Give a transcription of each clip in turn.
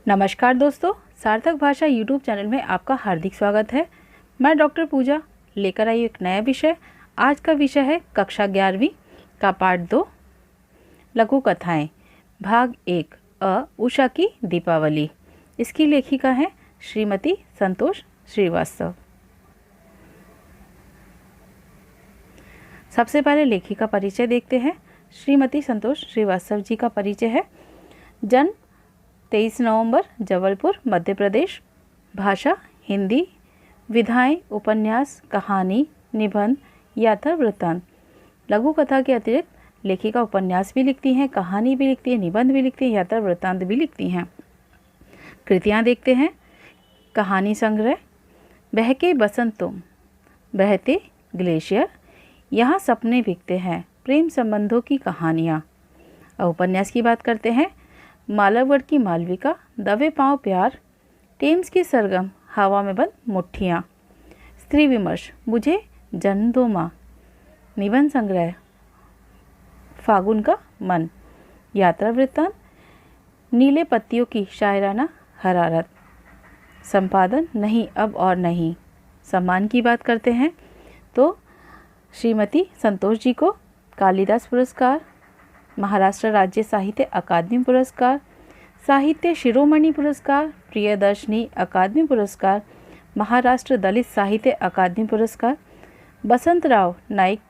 नमस्कार दोस्तों, सार्थक भाषा यूट्यूब चैनल में आपका हार्दिक स्वागत है। मैं डॉक्टर पूजा लेकर आई एक नया विषय। आज का विषय है कक्षा 11वीं का पाठ 2 लघु कथाएं भाग 1 उषा की दीपावली। इसकी लेखिका है श्रीमती संतोष श्रीवास्तव। सबसे पहले लेखिका परिचय देखते हैं। श्रीमती संतोष श्रीवास्तव जी का परिचय है। जन्म 23 नवंबर, जबलपुर, मध्य प्रदेश। भाषा हिंदी। विधाएं उपन्यास, कहानी, निबंध, यात्रा वृत्तांत। लघु कथा के अतिरिक्त लेखिका उपन्यास भी लिखती हैं, कहानी भी लिखती है, निबंध भी लिखती हैं, यात्रा वृत्तांत भी लिखती हैं। कृतियाँ देखते हैं। कहानी संग्रह बहके बसंत तुम, बहते ग्लेशियर, यहाँ सपने भीगते हैं, प्रेम संबंधों की कहानियाँ। अब उपन्यास की बात करते हैं। मालावड़ की मालविका, दबे पाँव प्यार, टेम्स की सरगम, हवा में बंद मुट्ठियाँ। स्त्री विमर्श मुझे जन्म दो माँ। निबंध संग्रह फागुन का मन। यात्रा वृत्तांत नीले पत्तियों की शायराना हरारत। संपादन नहीं अब और नहीं। सम्मान की बात करते हैं तो श्रीमती संतोष जी को कालिदास पुरस्कार, महाराष्ट्र राज्य साहित्य अकादमी पुरस्कार, साहित्य शिरोमणि पुरस्कार, प्रियदर्शनी अकादमी पुरस्कार, महाराष्ट्र दलित साहित्य अकादमी पुरस्कार, Basantrao Naik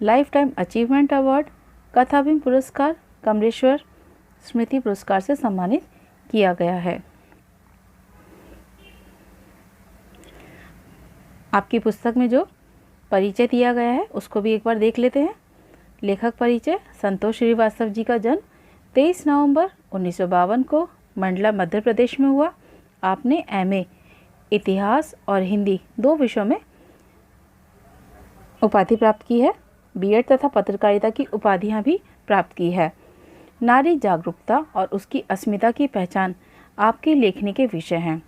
lifetime achievement award, कथाबिम पुरस्कार, कमलेश्वर स्मृति पुरस्कार से सम्मानित किया गया है। आपकी पुस्तक में जो परिचय दिया गया है उसको भी एक बार देख लेते हैं। लेखक परिचय संतोष श्रीवास्तव जी का जन्म 23 नवंबर 1952 को मंडला, मध्य प्रदेश में हुआ। आपने एमए इतिहास और हिंदी 2 विषयों में उपाधि प्राप्त की है। बीएड तथा पत्रकारिता की उपाधियां भी प्राप्त की है। नारी जागरूकता और उसकी अस्मिता की पहचान आपकी लेखनी के विषय हैं।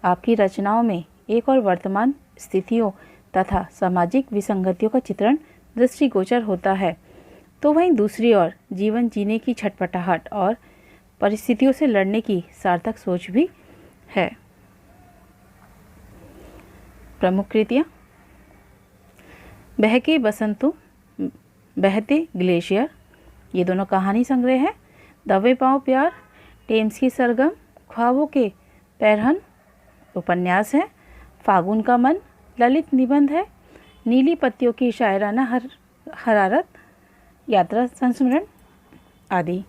आपकी रचनाओं में एक और वर्तमान स्थितियों तथा सामाजिक विसंगतियों का चित्रण दृष्टिगोचर होता है, तो वहीं दूसरी ओर जीवन जीने की छटपटाहट और परिस्थितियों से लड़ने की सार्थक सोच भी है। प्रमुख कृतियाँ बहके बसंतु, बहते ग्लेशियर, ये दोनों कहानी संग्रह हैं। दबे पाँव प्यार, टेम्स की सरगम, ख्वाबों के पैरहन उपन्यास है। फागुन का मन ललित निबंध है। नीली पत्तियों की शायराना हरारत, यात्रा संस्मरण आदि।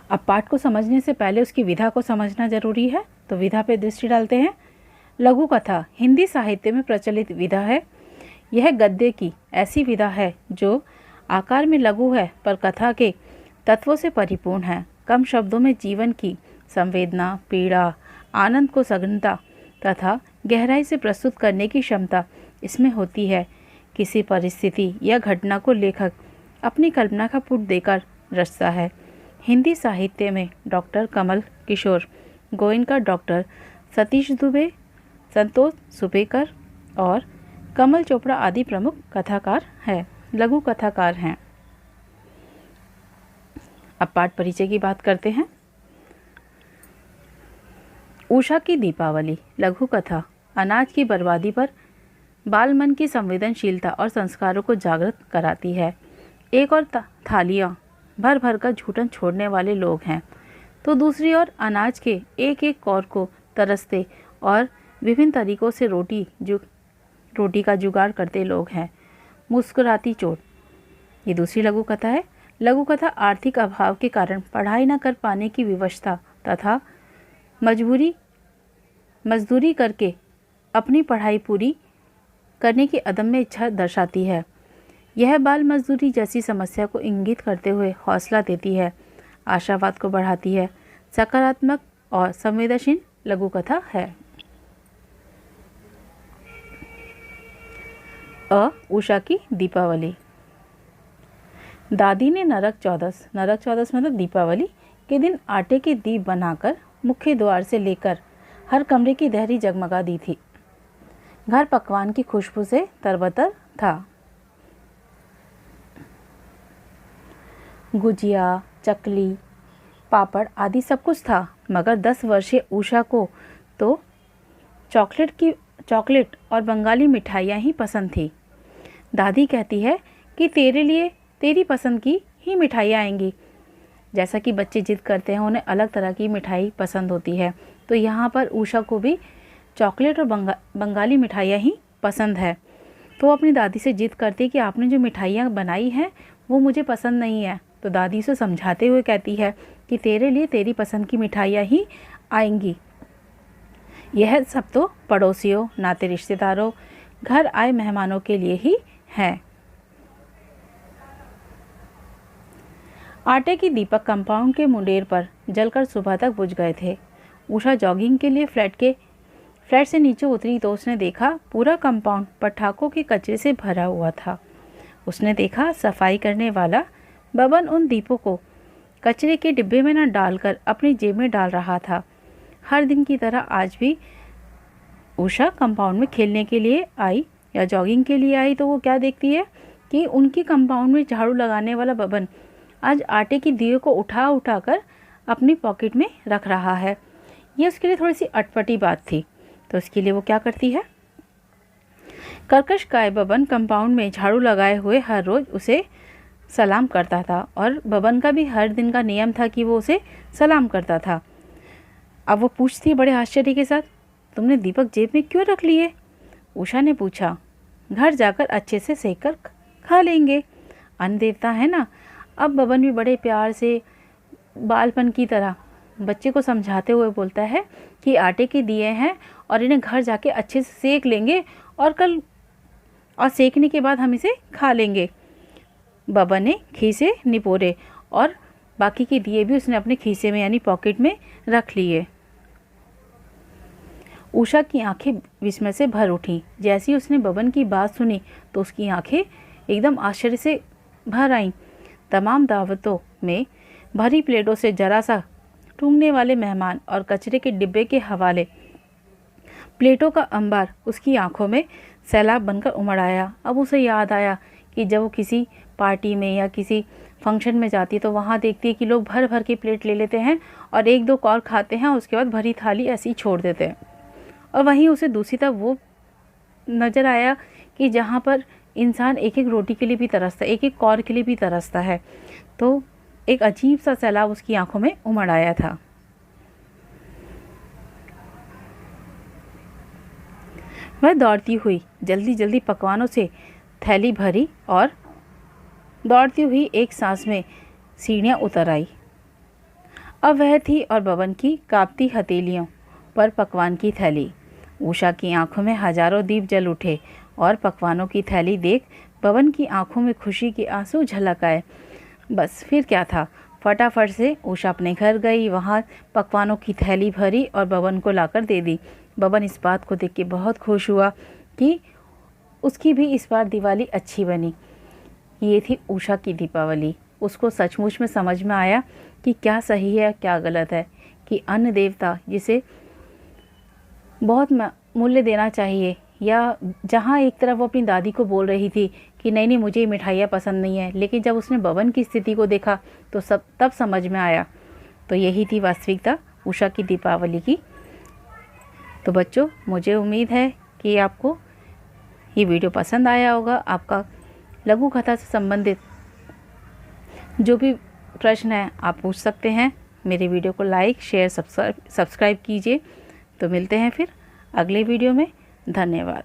अब पाठ को समझने से पहले उसकी विधा को समझना जरूरी है, तो विधा पे दृष्टि डालते हैं। लघु कथा हिंदी साहित्य में प्रचलित विधा है। यह गद्य की ऐसी विधा है जो आकार में लघु है पर कथा के तत्वों से परिपूर्ण है। कम शब्दों में जीवन की संवेदना, पीड़ा, आनंद को सघनता तथा गहराई से प्रस्तुत करने की क्षमता इसमें होती है। किसी परिस्थिति या घटना को लेखक अपनी कल्पना का पुट देकर रचता है। हिंदी साहित्य में डॉक्टर कमल किशोर गोयनका, डॉक्टर सतीश दुबे, संतोष सुपेकर और कमल चोपड़ा आदि प्रमुख कथाकार हैं, लघु कथाकार हैं। अब पाठ परिचय की बात करते हैं। उषा की दीपावली लघु कथा अनाज की बर्बादी पर बाल मन की संवेदनशीलता और संस्कारों को जागृत कराती है। एक और थालियाँ भर भर कर झूठन छोड़ने वाले लोग हैं, तो दूसरी ओर अनाज के एक एक कौर को तरसते और विभिन्न तरीकों से रोटी का जुगाड़ करते लोग हैं। मुस्कुराती चोट, ये दूसरी लघु कथा है। लघु कथा आर्थिक अभाव के कारण पढ़ाई न कर पाने की विवशता तथा मजदूरी करके अपनी पढ़ाई पूरी करने की अदम्य इच्छा दर्शाती है। यह बाल मजदूरी जैसी समस्या को इंगित करते हुए हौसला देती है, आशावाद को बढ़ाती है। सकारात्मक और संवेदनशील लघु कथा है। उषा की दीपावली। दादी ने नरक चौदस मतलब दीपावली के दिन आटे के दीप बनाकर मुख्य द्वार से लेकर हर कमरे की देहरी जगमगा दी थी। घर पकवान की खुशबू से तरबतर था। गुजिया, चकली, पापड़ आदि सब कुछ था, मगर 10 वर्षीय उषा को तो चॉकलेट और बंगाली मिठाइयाँ ही पसंद थी। दादी कहती है कि तेरे लिए तेरी पसंद की ही मिठाइयाँ आएंगी। जैसा कि बच्चे जिद करते हैं, उन्हें अलग तरह की मिठाई पसंद होती है, तो यहाँ पर उषा को भी चॉकलेट और बंगाली मिठाइयाँ ही पसंद है। तो अपनी दादी से जिद करती कि आपने जो मिठाइयाँ बनाई हैं वो मुझे पसंद नहीं है। तो दादी उसे समझाते हुए कहती है कि तेरे लिए तेरी पसंद की मिठाइयाँ ही आएंगी। यह सब तो पड़ोसियों, नाते रिश्तेदारों, घर आए मेहमानों के लिए ही है। आटे की दीपक कंपाउंड के मुंडेर पर जलकर सुबह तक बुझ गए थे। उषा जॉगिंग के लिए फ्लैट से नीचे उतरी तो उसने देखा पूरा कंपाउंड पटाखों के कचरे से भरा हुआ था। उसने देखा सफाई करने वाला बबन उन दीपों को कचरे के डिब्बे में न डालकर अपनी जेब में डाल रहा था। हर दिन की तरह आज भी उषा कंपाउंड में खेलने के लिए आई या जॉगिंग के लिए आई तो वो क्या देखती है कि उनकी कंपाउंड में झाड़ू लगाने वाला बबन आज आटे की दिए को उठा कर अपनी पॉकेट में रख रहा है। ये उसके लिए थोड़ी सी अटपटी बात थी, तो उसके लिए वो क्या करती है, कर्कश काय बबन कंपाउंड में झाड़ू लगाए हुए हर रोज़ उसे सलाम करता था और बबन का भी हर दिन का नियम था कि वो उसे सलाम करता था। अब वो पूछती बड़े आश्चर्य के साथ, तुमने दीपक जेब में क्यों रख लिए? उषा ने पूछा, घर जाकर अच्छे से सेक कर खा लेंगे, अन्न देवता है ना। अब बबन भी बड़े प्यार से बालपन की तरह बच्चे को समझाते हुए बोलता है कि आटे के दिए हैं और इन्हें घर जाके अच्छे से सेक लेंगे और सेकने के बाद हम इसे खा लेंगे। बबन ने खीसे निपोरे और बाकी के दिए भी उसने अपने खीसे में यानी पॉकेट में रख लिए। उषा की आंखें विस्मय से भर उठीं। जैसे ही उसने बबन की बात सुनी तो उसकी आंखें एकदम आश्चर्य से भर आईं। तमाम दावतों में भरी प्लेटों से जरा सा ठूंगने वाले मेहमान और कचरे के डिब्बे के हवाले प्लेटों का अंबार उसकी आंखों में सैलाब बनकर उमड़ आया। अब उसे याद आया कि जब वो किसी पार्टी में या किसी फंक्शन में जाती है तो वहाँ देखती है कि लोग भर भर के प्लेट ले लेते हैं और एक दो और खाते हैं, उसके बाद भरी थाली ऐसी छोड़ देते हैं। और वहीं उसे दूसरी तरफ वो नज़र आया कि जहाँ पर इंसान एक एक रोटी के लिए भी तरसता है, एक एक कौर के लिए भी तरसता है। तो एक अजीब सा सैलाब उसकी आंखों में उमड़ आया था। वह दौड़ती हुई जल्दी जल्दी पकवानों से थैली भरी और दौड़ती हुई एक सांस में सीढ़ियाँ उतर आई। अब वह थी और बबन की कांपती हथेलियों पर पकवान की थैली। उषा की आंखों में हजारों दीप जल उठे और पकवानों की थैली देख बबन की आंखों में खुशी के आंसू झलक आए। बस फिर क्या था, फटाफट से उषा अपने घर गई, वहाँ पकवानों की थैली भरी और बबन को लाकर दे दी। बबन इस बात को देख के बहुत खुश हुआ कि उसकी भी इस बार दिवाली अच्छी बनी। ये थी उषा की दीपावली। उसको सचमुच में समझ में आया कि क्या सही है क्या गलत है, कि अन्न देवता जिसे बहुत मूल्य देना चाहिए, या जहाँ एक तरफ वो अपनी दादी को बोल रही थी कि नहीं नहीं मुझे मिठाइयाँ पसंद नहीं है, लेकिन जब उसने बबन की स्थिति को देखा तो तब समझ में आया। तो यही थी वास्तविकता उषा की दीपावली की। तो बच्चों, मुझे उम्मीद है कि आपको ये वीडियो पसंद आया होगा। आपका लघु कथा से संबंधित जो भी प्रश्न है आप पूछ सकते हैं। मेरे वीडियो को लाइक शेयर सब्सक्राइब कीजिए। तो मिलते हैं फिर अगले वीडियो में। धन्यवाद।